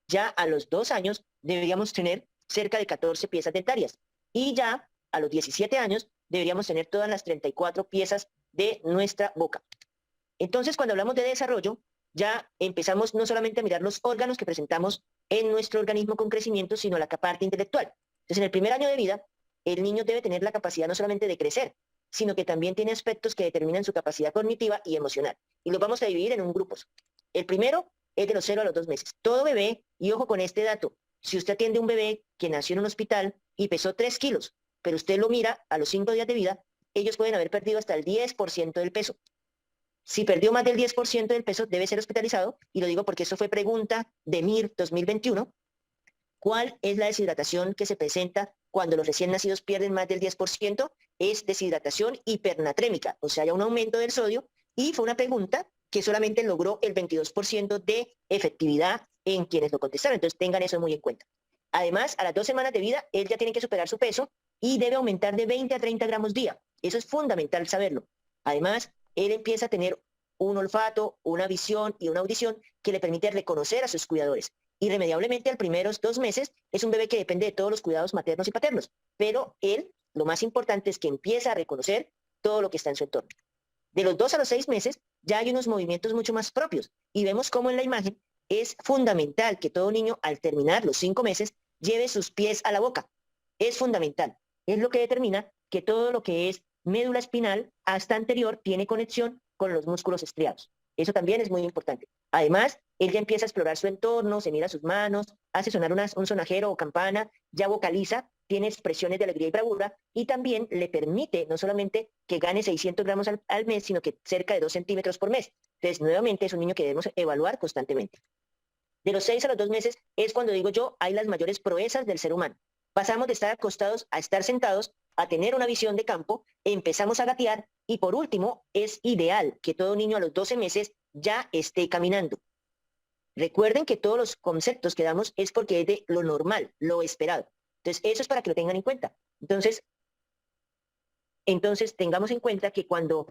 ya a los 2 años deberíamos tener cerca de 14 piezas dentarias. Y ya a los 17 años deberíamos tener todas las 34 piezas de nuestra boca. Entonces, cuando hablamos de desarrollo, ya empezamos no solamente a mirar los órganos que presentamos en nuestro organismo con crecimiento, sino la parte intelectual. Entonces, en el primer año de vida, el niño debe tener la capacidad no solamente de crecer, sino que también tiene aspectos que determinan su capacidad cognitiva y emocional. Y los vamos a dividir en grupos. El primero es de los 0 a los 2 meses. Todo bebé, y ojo con este dato, si usted atiende a un bebé que nació en un hospital y pesó 3 kilos, pero usted lo mira a los 5 días de vida, ellos pueden haber perdido hasta el 10% del peso. Si perdió más del 10% del peso, debe ser hospitalizado, y lo digo porque eso fue pregunta de MIR 2021. ¿Cuál es la deshidratación que se presenta cuando los recién nacidos pierden más del 10%? Es deshidratación hipernatrémica, o sea, hay un aumento del sodio, y fue una pregunta que solamente logró el 22% de efectividad en quienes lo contestaron. Entonces tengan eso muy en cuenta. Además, a las 2 semanas de vida, él ya tiene que superar su peso y debe aumentar de 20 a 30 gramos día. Eso es fundamental saberlo. Además, él empieza a tener un olfato, una visión y una audición que le permite reconocer a sus cuidadores. Irremediablemente, al primeros 2 meses, es un bebé que depende de todos los cuidados maternos y paternos, pero él, lo más importante es que empieza a reconocer todo lo que está en su entorno. De los 2 a los 6 meses, ya hay unos movimientos mucho más propios, y vemos cómo en la imagen es fundamental que todo niño, al terminar los 5 meses, lleve sus pies a la boca. Es fundamental. Es lo que determina que todo lo que es médula espinal hasta anterior tiene conexión con los músculos estriados. Eso también es muy importante. Además, él ya empieza a explorar su entorno, se mira sus manos, hace sonar un sonajero o campana, ya vocaliza, tiene expresiones de alegría y bravura, y también le permite no solamente que gane 600 gramos al mes, sino que cerca de 2 centímetros por mes. Entonces, nuevamente, es un niño que debemos evaluar constantemente. De los 6 a los 2 meses es cuando digo yo, hay las mayores proezas del ser humano. Pasamos de estar acostados a estar sentados, a tener una visión de campo, empezamos a gatear, y por último, es ideal que todo niño a los 12 meses ya esté caminando. Recuerden que todos los conceptos que damos es porque es de lo normal, lo esperado. Entonces, eso es para que lo tengan en cuenta. Entonces tengamos en cuenta que cuando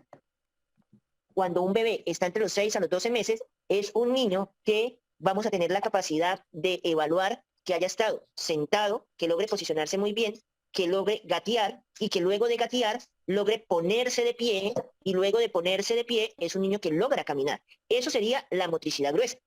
un bebé está entre los 6 a los 12 meses, es un niño que vamos a tener la capacidad de evaluar que haya estado sentado, que logre posicionarse muy bien, que logre gatear, y que luego de gatear logre ponerse de pie, y luego de ponerse de pie es un niño que logra caminar. Eso sería la motricidad gruesa.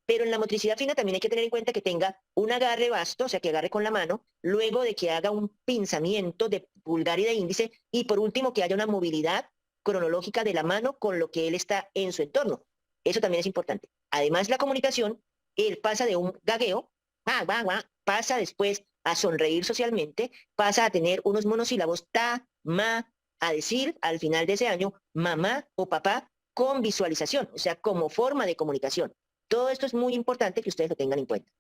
Pero en la motricidad fina también hay que tener en cuenta que tenga un agarre vasto, o sea, que agarre con la mano, luego de que haga un pinzamiento de pulgar y de índice, y por último que haya una movilidad cronológica de la mano con lo que él está en su entorno. Eso también es importante. Además, la comunicación, él pasa de un gagueo, pasa después a sonreír socialmente, pasa a tener unos monosílabos, ta, ma, a decir al final de ese año mamá o papá con visualización, o sea, como forma de comunicación. Todo esto es muy importante que ustedes lo tengan en cuenta.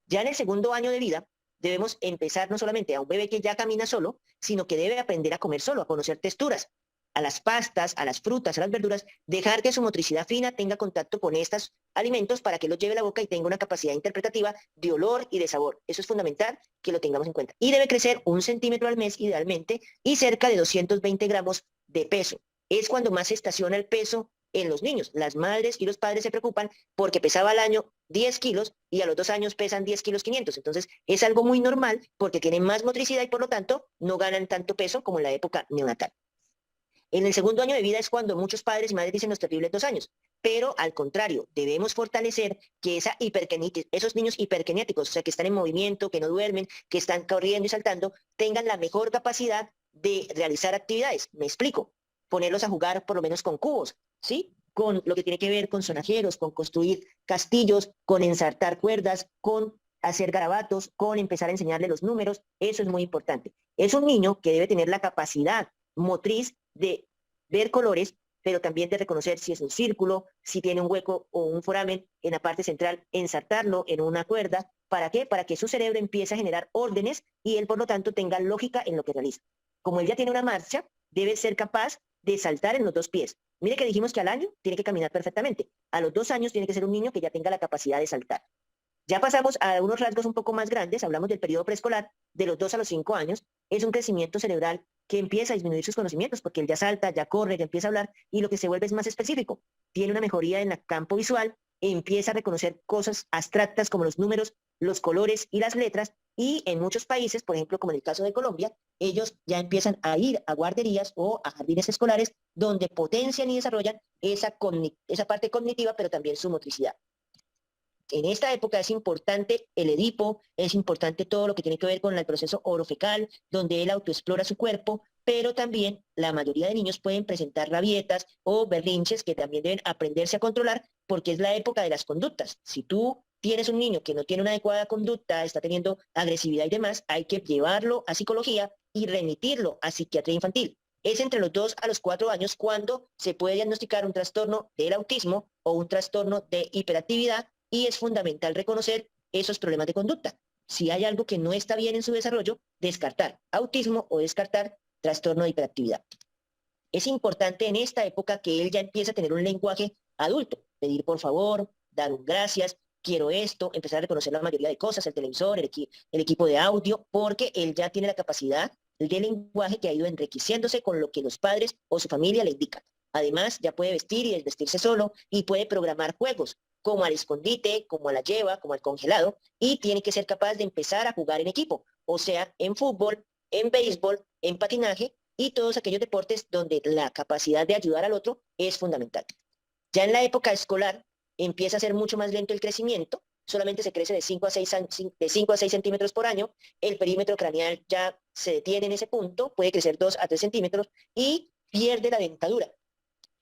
Ya en el segundo año de vida, debemos empezar no solamente a un bebé que ya camina solo, sino que debe aprender a comer solo, a conocer texturas, a las pastas, a las frutas, a las verduras, dejar que su motricidad fina tenga contacto con estos alimentos para que los lleve a la boca y tenga una capacidad interpretativa de olor y de sabor. Eso es fundamental que lo tengamos en cuenta. Y debe crecer 1 centímetro al mes idealmente, y cerca de 220 gramos de peso. Es cuando más se estaciona el peso en los niños. Las madres y los padres se preocupan porque pesaba al año 10 kilos y a los 2 años pesan 10 kilos 500. Entonces es algo muy normal porque tienen más motricidad y por lo tanto no ganan tanto peso como en la época neonatal. En el segundo año de vida es cuando muchos padres y madres dicen los terribles 2 años, pero al contrario, debemos fortalecer que esos niños hiperkinéticos, o sea, que están en movimiento, que no duermen, que están corriendo y saltando, tengan la mejor capacidad de realizar actividades. Me explico, ponerlos a jugar por lo menos con cubos, ¿sí? Con lo que tiene que ver con sonajeros, con construir castillos, con ensartar cuerdas, con hacer garabatos, con empezar a enseñarle los números. Eso es muy importante. Es un niño que debe tener la capacidad motriz de ver colores, pero también de reconocer si es un círculo, si tiene un hueco o un foramen en la parte central, ensartarlo en una cuerda. ¿Para qué? Para que su cerebro empiece a generar órdenes y él, por lo tanto, tenga lógica en lo que realiza. Como él ya tiene una marcha, debe ser capaz de saltar en los 2 pies. Mire que dijimos que al año tiene que caminar perfectamente. A los 2 años tiene que ser un niño que ya tenga la capacidad de saltar. Ya pasamos a unos rasgos un poco más grandes, hablamos del periodo preescolar, de los 2 a los 5 años, es un crecimiento cerebral que empieza a disminuir sus conocimientos, porque él ya salta, ya corre, ya empieza a hablar, y lo que se vuelve es más específico. Tiene una mejoría en el campo visual, empieza a reconocer cosas abstractas como los números, los colores y las letras, y en muchos países, por ejemplo, como en el caso de Colombia, ellos ya empiezan a ir a guarderías o a jardines escolares donde potencian y desarrollan esa parte cognitiva, pero también su motricidad. En esta época es importante el Edipo, es importante todo lo que tiene que ver con el proceso orofecal, donde él autoexplora su cuerpo, pero también la mayoría de niños pueden presentar rabietas o berrinches que también deben aprenderse a controlar, porque es la época de las conductas. Si tú tienes un niño que no tiene una adecuada conducta, está teniendo agresividad y demás, hay que llevarlo a psicología y remitirlo a psiquiatría infantil. Es entre los 2 a los 4 años cuando se puede diagnosticar un trastorno del autismo o un trastorno de hiperactividad, y es fundamental reconocer esos problemas de conducta. Si hay algo que no está bien en su desarrollo, descartar autismo o descartar trastorno de hiperactividad. Es importante en esta época que él ya empiece a tener un lenguaje adulto, pedir por favor, dar un gracias, quiero esto, empezar a reconocer la mayoría de cosas, el televisor, el equipo de audio, porque él ya tiene la capacidad del lenguaje que ha ido enriqueciéndose con lo que los padres o su familia le indican. Además, ya puede vestir y desvestirse solo y puede programar juegos, como al escondite, como a la lleva, como al congelado, y tiene que ser capaz de empezar a jugar en equipo, o sea, en fútbol, en béisbol, en patinaje y todos aquellos deportes donde la capacidad de ayudar al otro es fundamental. Ya en la época escolar empieza a ser mucho más lento el crecimiento, solamente se crece de 5 a 6, de 5 a 6 centímetros por año, el perímetro craneal ya se detiene en ese punto, puede crecer 2 a 3 centímetros y pierde la dentadura.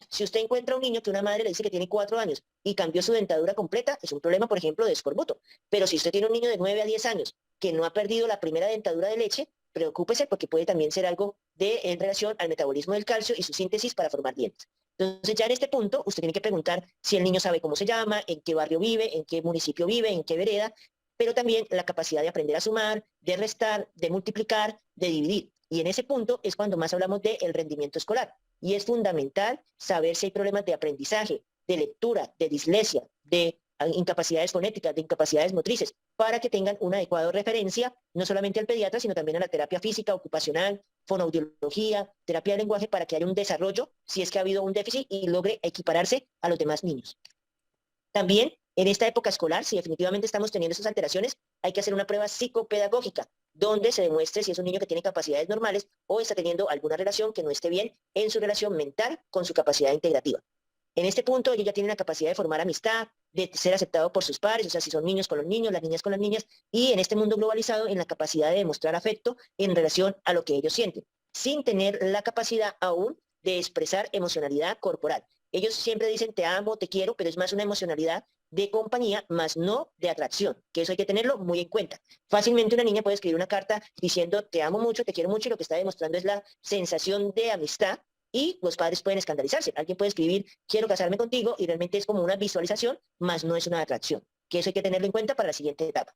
Si usted encuentra a un niño que una madre le dice que tiene 4 años y cambió su dentadura completa, es un problema, por ejemplo, de escorbuto. Pero si usted tiene un niño de 9 a 10 años que no ha perdido la primera dentadura de leche, preocúpese porque puede también ser algo en relación al metabolismo del calcio y su síntesis para formar dientes. Entonces ya en este punto usted tiene que preguntar si el niño sabe cómo se llama, en qué barrio vive, en qué municipio vive, en qué vereda, pero también la capacidad de aprender a sumar, de restar, de multiplicar, de dividir. Y en ese punto es cuando más hablamos del rendimiento escolar. Y es fundamental saber si hay problemas de aprendizaje, de lectura, de dislexia, de incapacidades fonéticas, de incapacidades motrices, para que tengan una adecuada referencia, no solamente al pediatra, sino también a la terapia física, ocupacional, fonoaudiología, terapia de lenguaje, para que haya un desarrollo, si es que ha habido un déficit, y logre equipararse a los demás niños. También, en esta época escolar, si definitivamente estamos teniendo esas alteraciones, hay que hacer una prueba psicopedagógica, donde se demuestre si es un niño que tiene capacidades normales o está teniendo alguna relación que no esté bien en su relación mental con su capacidad integrativa. En este punto, ellos ya tienen la capacidad de formar amistad, de ser aceptado por sus pares, o sea, si son niños con los niños, las niñas con las niñas, y en este mundo globalizado, en la capacidad de demostrar afecto en relación a lo que ellos sienten, sin tener la capacidad aún de expresar emocionalidad corporal. Ellos siempre dicen te amo, te quiero, pero es más una emocionalidad de compañía, más no de atracción, que eso hay que tenerlo muy en cuenta. Fácilmente una niña puede escribir una carta diciendo te amo mucho, te quiero mucho, y lo que está demostrando es la sensación de amistad, y los padres pueden escandalizarse. Alguien puede escribir quiero casarme contigo y realmente es como una visualización, más no es una atracción, que eso hay que tenerlo en cuenta para la siguiente etapa.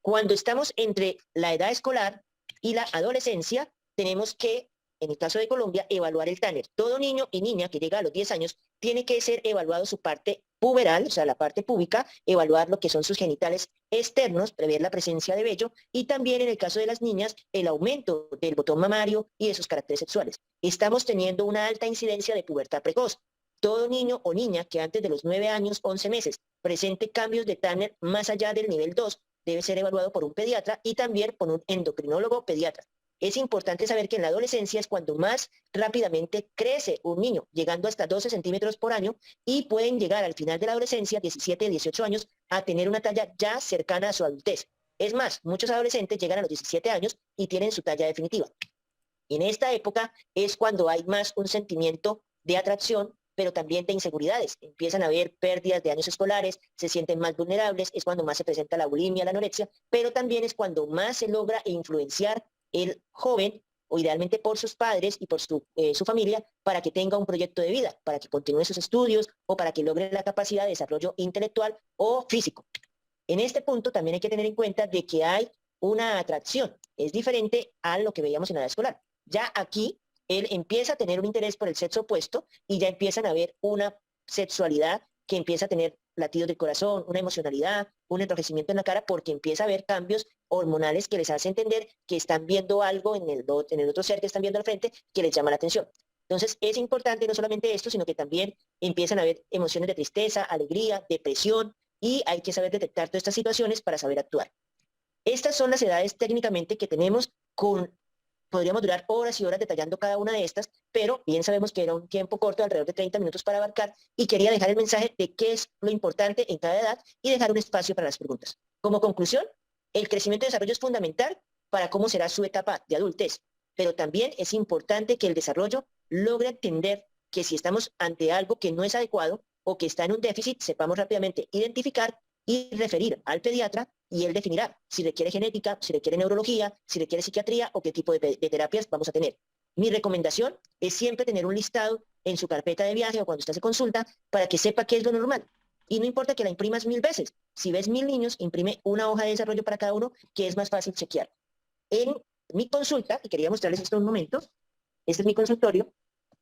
Cuando estamos entre la edad escolar y la adolescencia, tenemos que, en el caso de Colombia, evaluar el Tanner. Todo niño y niña que llega a los 10 años tiene que ser evaluado su parte puberal, o sea, la parte púbica, evaluar lo que son sus genitales externos, prever la presencia de vello, y también en el caso de las niñas, el aumento del botón mamario y de sus caracteres sexuales. Estamos teniendo una alta incidencia de pubertad precoz. Todo niño o niña que antes de los 9 años, 11 meses, presente cambios de Tanner más allá del nivel 2, debe ser evaluado por un pediatra y también por un endocrinólogo pediatra. Es importante saber que en la adolescencia es cuando más rápidamente crece un niño, llegando hasta 12 centímetros por año, y pueden llegar al final de la adolescencia, 17, 18 años, a tener una talla ya cercana a su adultez. Es más, muchos adolescentes llegan a los 17 años y tienen su talla definitiva. Y en esta época es cuando hay más un sentimiento de atracción, pero también de inseguridades. Empiezan a haber pérdidas de años escolares, se sienten más vulnerables, es cuando más se presenta la bulimia, la anorexia, pero también es cuando más se logra influenciar el joven, o idealmente por sus padres y por su familia, para que tenga un proyecto de vida, para que continúe sus estudios o para que logre la capacidad de desarrollo intelectual o físico. En este punto también hay que tener en cuenta de que hay una atracción, es diferente a lo que veíamos en la edad escolar. Ya aquí él empieza a tener un interés por el sexo opuesto y ya empiezan a ver una sexualidad que empieza a tener latidos del corazón, una emocionalidad, un enrojecimiento en la cara, porque empieza a haber cambios hormonales que les hace entender que están viendo algo en el otro ser que están viendo al frente que les llama la atención. Entonces, es importante no solamente esto, sino que también empiezan a haber emociones de tristeza, alegría, depresión, y hay que saber detectar todas estas situaciones para saber actuar. Estas son las edades técnicamente que tenemos podríamos durar horas y horas detallando cada una de estas, pero bien sabemos que era un tiempo corto, alrededor de 30 minutos para abarcar, y quería dejar el mensaje de qué es lo importante en cada edad y dejar un espacio para las preguntas. Como conclusión, el crecimiento y desarrollo es fundamental para cómo será su etapa de adultez, pero también es importante que el desarrollo logre entender que si estamos ante algo que no es adecuado o que está en un déficit, sepamos rápidamente identificar y referir al pediatra, y él definirá si requiere genética, si requiere neurología, si requiere psiquiatría o qué tipo de terapias vamos a tener. Mi recomendación es siempre tener un listado en su carpeta de viaje o cuando usted se consulta para que sepa qué es lo normal. Y no importa que la imprimas 1000 veces. Si ves 1000 niños, imprime una hoja de desarrollo para cada uno, que es más fácil chequear. En mi consulta, y quería mostrarles esto un momento, este es mi consultorio,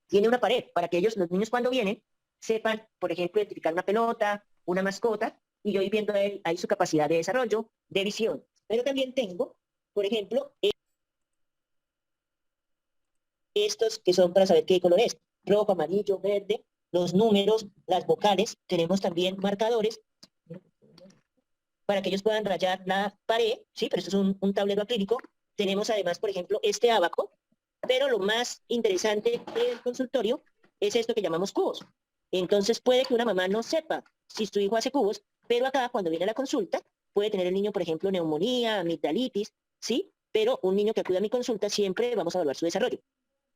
tiene una pared para que ellos, los niños cuando vienen, sepan, por ejemplo, identificar una pelota, una mascota, y yo voy viendo ahí su capacidad de desarrollo, de visión. Pero también tengo, por ejemplo, estos que son para saber qué color es, rojo, amarillo, verde, los números, las vocales, tenemos también marcadores para que ellos puedan rayar la pared, sí, pero esto es un tablero acrílico. Tenemos además, por ejemplo, este ábaco, pero lo más interesante del consultorio es esto que llamamos cubos. Entonces puede que una mamá no sepa si su hijo hace cubos, pero acá cuando viene a la consulta puede tener el niño, por ejemplo, neumonía, amigdalitis, ¿sí? Pero un niño que acude a mi consulta siempre vamos a evaluar su desarrollo.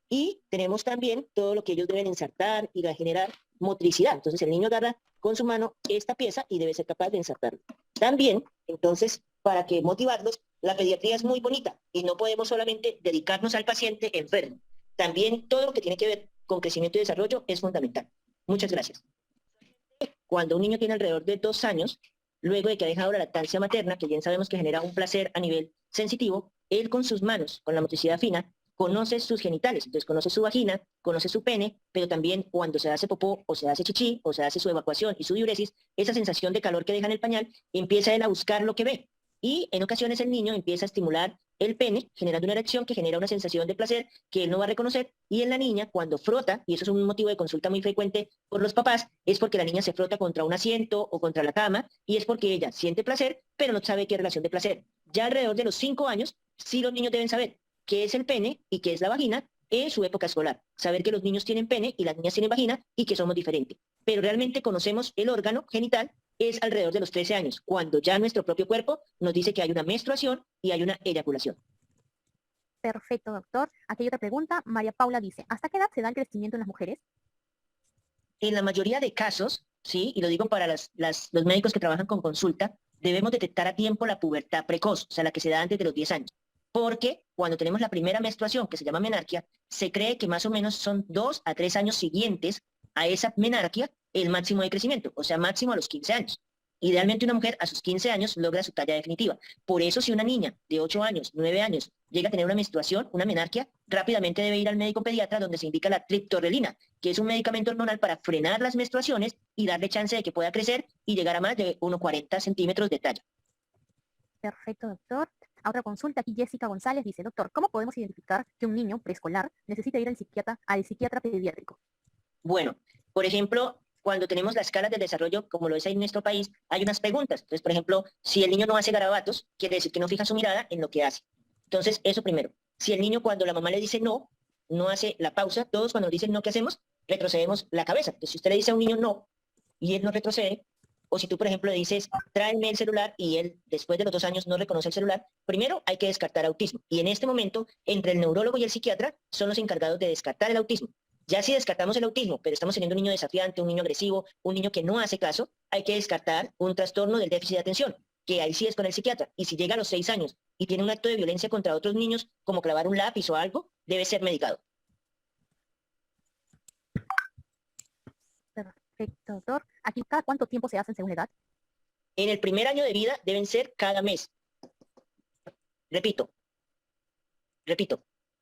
Y tenemos también todo lo que ellos deben ensartar y generar motricidad. Entonces el niño agarra con su mano esta pieza y debe ser capaz de ensartarlo. También, entonces, para que motivarlos, la pediatría es muy bonita y no podemos solamente dedicarnos al paciente enfermo. También todo lo que tiene que ver con crecimiento y desarrollo es fundamental. Muchas gracias. Cuando un niño tiene alrededor de 2 años, luego de que ha dejado la lactancia materna, que bien sabemos que genera un placer a nivel sensitivo, él con sus manos, con la motricidad fina, conoce sus genitales, entonces conoce su vagina, conoce su pene, pero también cuando se hace popó o se hace chichi o se hace su evacuación y su diuresis, esa sensación de calor que deja en el pañal, empieza él a buscar lo que ve. Y en ocasiones el niño empieza a estimular el pene, generando una erección que genera una sensación de placer que él no va a reconocer, y en la niña cuando frota, y eso es un motivo de consulta muy frecuente por los papás, es porque la niña se frota contra un asiento o contra la cama, y es porque ella siente placer, pero no sabe qué relación de placer. Ya alrededor de los 5 años, sí los niños deben saber qué es el pene y qué es la vagina en su época escolar. Saber que los niños tienen pene y las niñas tienen vagina y que somos diferentes. Pero realmente conocemos el órgano genital es alrededor de los 13 años, cuando ya nuestro propio cuerpo nos dice que hay una menstruación y hay una eyaculación. Perfecto, doctor. Aquí hay otra pregunta. María Paula dice, ¿hasta qué edad se da el crecimiento en las mujeres? En la mayoría de casos, sí, y lo digo para los médicos que trabajan con consulta, debemos detectar a tiempo la pubertad precoz, o sea, la que se da antes de los 10 años. Porque cuando tenemos la primera menstruación, que se llama menarquia, se cree que más o menos son 2 a 3 años siguientes a esa menarquia el máximo de crecimiento, o sea, máximo a los 15 años. Idealmente una mujer a sus 15 años logra su talla definitiva. Por eso si una niña de 8 años, 9 años, llega a tener una menstruación, una menarquia, rápidamente debe ir al médico pediatra donde se indica la triptorelina, que es un medicamento hormonal para frenar las menstruaciones y darle chance de que pueda crecer y llegar a más de 1,40 centímetros de talla. Perfecto, doctor. A otra consulta, aquí Jessica González dice, doctor, ¿cómo podemos identificar que un niño preescolar necesita ir al psiquiatra pediátrico? Bueno, por ejemplo, cuando tenemos las escalas de desarrollo, como lo es ahí en nuestro país, hay unas preguntas. Entonces, por ejemplo, si el niño no hace garabatos, quiere decir que no fija su mirada en lo que hace. Entonces, eso primero. Si el niño cuando la mamá le dice no, no hace la pausa, todos cuando nos dicen no, ¿qué hacemos? Retrocedemos la cabeza. Entonces, si usted le dice a un niño no y él no retrocede, o si tú, por ejemplo, le dices, tráeme el celular y él, después de los 2 años, no reconoce el celular, primero hay que descartar autismo. Y en este momento, entre el neurólogo y el psiquiatra, son los encargados de descartar el autismo. Ya si descartamos el autismo, pero estamos teniendo un niño desafiante, un niño agresivo, un niño que no hace caso, hay que descartar un trastorno del déficit de atención, que ahí sí es con el psiquiatra. Y si llega a los 6 años y tiene un acto de violencia contra otros niños, como clavar un lápiz o algo, debe ser medicado. Perfecto, doctor. Aquí, ¿cada cuánto tiempo se hacen según la edad? En el primer año de vida deben ser cada mes. Repito,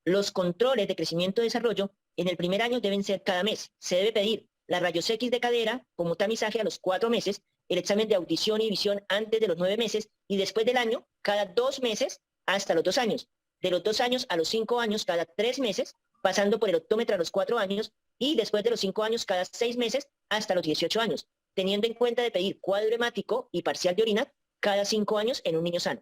los controles de crecimiento y desarrollo en el primer año deben ser cada mes. Se debe pedir la rayos X de cadera como tamizaje a los 4 meses, el examen de audición y visión antes de los 9 meses y después del año, cada 2 meses hasta los 2 años. De los 2 años a los 5 años, cada 3 meses, pasando por el optómetra a los 4 años y después de los 5 años cada 6 meses hasta los 18 años, teniendo en cuenta de pedir cuadro hemático y parcial de orina cada 5 años en un niño sano.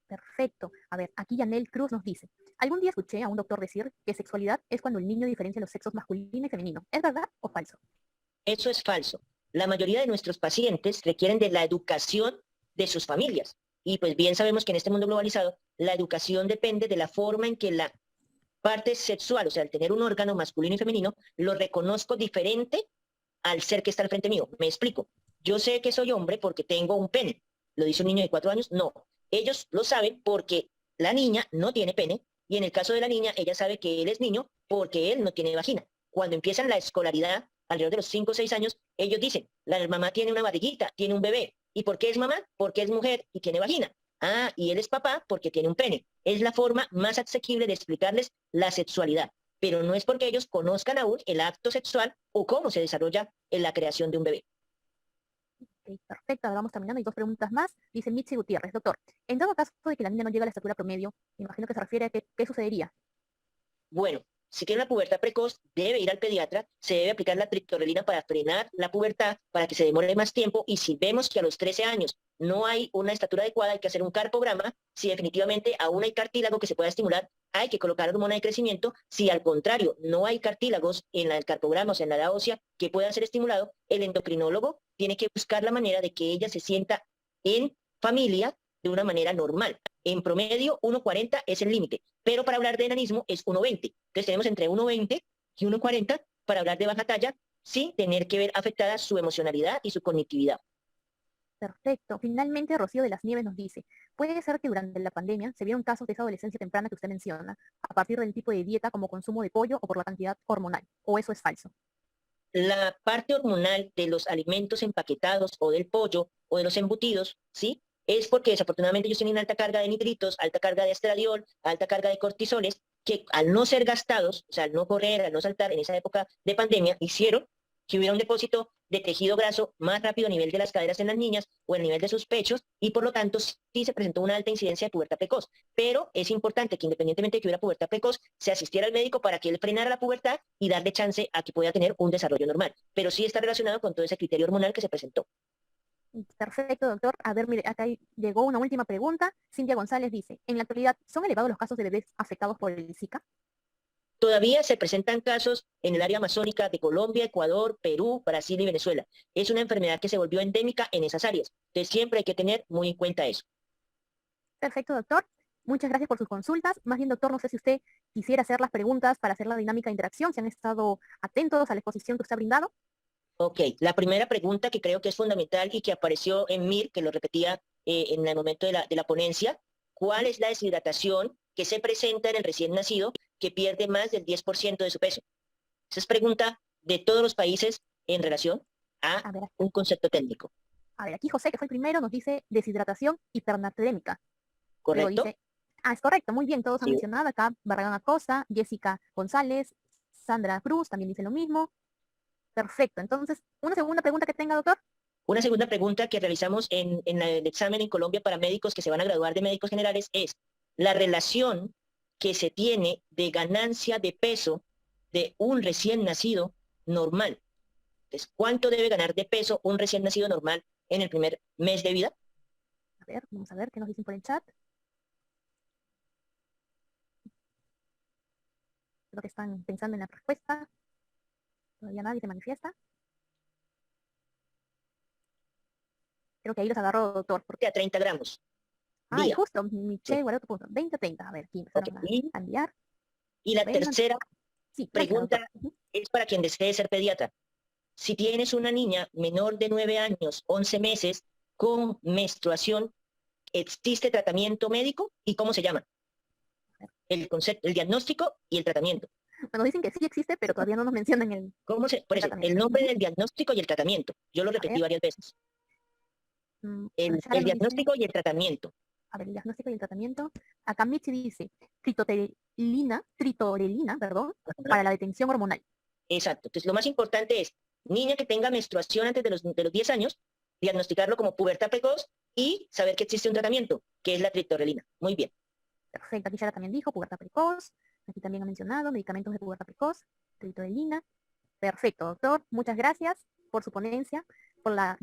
Perfecto. A ver, aquí Yanel Cruz nos dice, algún día escuché a un doctor decir que sexualidad es cuando el niño diferencia los sexos masculino y femenino. ¿Es verdad o falso? Eso es falso. La mayoría de nuestros pacientes requieren de la educación de sus familias. Y pues bien sabemos que en este mundo globalizado, la educación depende de la forma en que la parte sexual, o sea, al tener un órgano masculino y femenino, lo reconozco diferente al ser que está al frente mío. Me explico. Yo sé que soy hombre porque tengo un pene. ¿Lo dice un niño de 4 años? No. Ellos lo saben porque la niña no tiene pene y en el caso de la niña, ella sabe que él es niño porque él no tiene vagina. Cuando empiezan la escolaridad, alrededor de los 5 o 6 años, ellos dicen, la mamá tiene una barriguita, tiene un bebé. ¿Y por qué es mamá? Porque es mujer y tiene vagina. Ah, y él es papá porque tiene un pene. Es la forma más asequible de explicarles la sexualidad, pero no es porque ellos conozcan aún el acto sexual o cómo se desarrolla en la creación de un bebé. Ok, perfecto, ahora vamos terminando. Hay dos preguntas más. Dice Mitzi Gutiérrez, doctor, en dado caso de que la niña no llegue a la estatura promedio, me imagino que se refiere a qué sucedería. Bueno, si tiene una pubertad precoz, debe ir al pediatra, se debe aplicar la triptorelina para frenar la pubertad, para que se demore más tiempo, y si vemos que a los 13 años no hay una estatura adecuada, hay que hacer un carpograma. Si definitivamente aún hay cartílago que se pueda estimular, hay que colocar hormona de crecimiento. Si al contrario no hay cartílagos en el carpograma, o sea, en la edad ósea, que puedan ser estimulados, el endocrinólogo tiene que buscar la manera de que ella se sienta en familia de una manera normal. En promedio, 1,40 es el límite, pero para hablar de enanismo es 1,20. Entonces tenemos entre 1,20 y 1,40 para hablar de baja talla sin tener que ver afectada su emocionalidad y su cognitividad. Perfecto. Finalmente, Rocío de las Nieves nos dice, puede ser que durante la pandemia se vieron casos de esa adolescencia temprana que usted menciona, a partir del tipo de dieta como consumo de pollo o por la cantidad hormonal, o eso es falso. La parte hormonal de los alimentos empaquetados o del pollo o de los embutidos, ¿sí? Es porque desafortunadamente ellos tienen alta carga de nitritos, alta carga de estradiol, alta carga de cortisoles, que al no ser gastados, o sea, al no correr, al no saltar en esa época de pandemia, hicieron que hubiera un depósito de tejido graso más rápido a nivel de las caderas en las niñas o a nivel de sus pechos, y por lo tanto sí se presentó una alta incidencia de pubertad precoz. Pero es importante que independientemente de que hubiera pubertad precoz, se asistiera al médico para que él frenara la pubertad y darle chance a que pueda tener un desarrollo normal. Pero sí está relacionado con todo ese criterio hormonal que se presentó. Perfecto, doctor. A ver, mire, acá llegó una última pregunta. Cintia González dice, en la actualidad, ¿son elevados los casos de bebés afectados por el Zika? Todavía se presentan casos en el área amazónica de Colombia, Ecuador, Perú, Brasil y Venezuela. Es una enfermedad que se volvió endémica en esas áreas. Entonces siempre hay que tener muy en cuenta eso. Perfecto, doctor. Muchas gracias por sus consultas. Más bien, doctor, no sé si usted quisiera hacer las preguntas para hacer la dinámica de interacción, si han estado atentos a la exposición que usted ha brindado. Ok, la primera pregunta que creo que es fundamental y que apareció en MIR, que lo repetía en el momento de la ponencia, ¿cuál es la deshidratación que se presenta en el recién nacido que pierde más del 10% de su peso? Esa es pregunta de todos los países en relación A a ver, un concepto técnico, aquí José, que fue el primero, nos dice deshidratación hipernatremia. Luego ¿correcto? dice, es correcto, muy bien, todos han Sí. mencionado acá, Barragán Acosta, Jessica González, Sandra Cruz también dice lo mismo. Perfecto, entonces, una segunda pregunta que tenga, doctor. Una segunda pregunta que realizamos en el examen en Colombia para médicos que se van a graduar de médicos generales es la relación que se tiene de ganancia de peso de un recién nacido normal. Entonces, ¿cuánto debe ganar de peso un recién nacido normal en el primer mes de vida? A ver, vamos a ver qué nos dicen por el chat. Creo que están pensando en la respuesta. Todavía nadie se manifiesta. Creo que ahí los agarró, doctor. A 30 gramos Ay, día. justo, Sí. Michelle guardó tu punto. 20 a 30. A ver, aquí Ok. empezaron a enviar. Y la Bueno, tercera sí, tranquila, pregunta doctor. Ujú. es para quien desee ser pediatra. Si tienes una niña menor de 9 años, 11 meses, con menstruación, ¿existe tratamiento médico y cómo se llama? El concepto, el diagnóstico y el tratamiento. Bueno, dicen que sí existe, pero todavía no nos mencionan Por el eso, el tratamiento. nombre Ujú. del diagnóstico y el tratamiento. Yo lo A repetí ver, varias veces. Shara El nos dice, diagnóstico y el tratamiento. a ver, el diagnóstico y el tratamiento. Acá Michi dice, tritorelina, perdón, Ajá, para la detención hormonal. exacto. Entonces, lo más importante es, niña que tenga menstruación antes de los 10 años, diagnosticarlo como pubertad precoz y saber que existe un tratamiento, que es la triptorelina. Muy bien. Perfecto, aquí Shara también dijo, pubertad precoz. Aquí también ha mencionado medicamentos de pubertad precoz, tritorelina. Perfecto, doctor. Muchas gracias por su ponencia, por la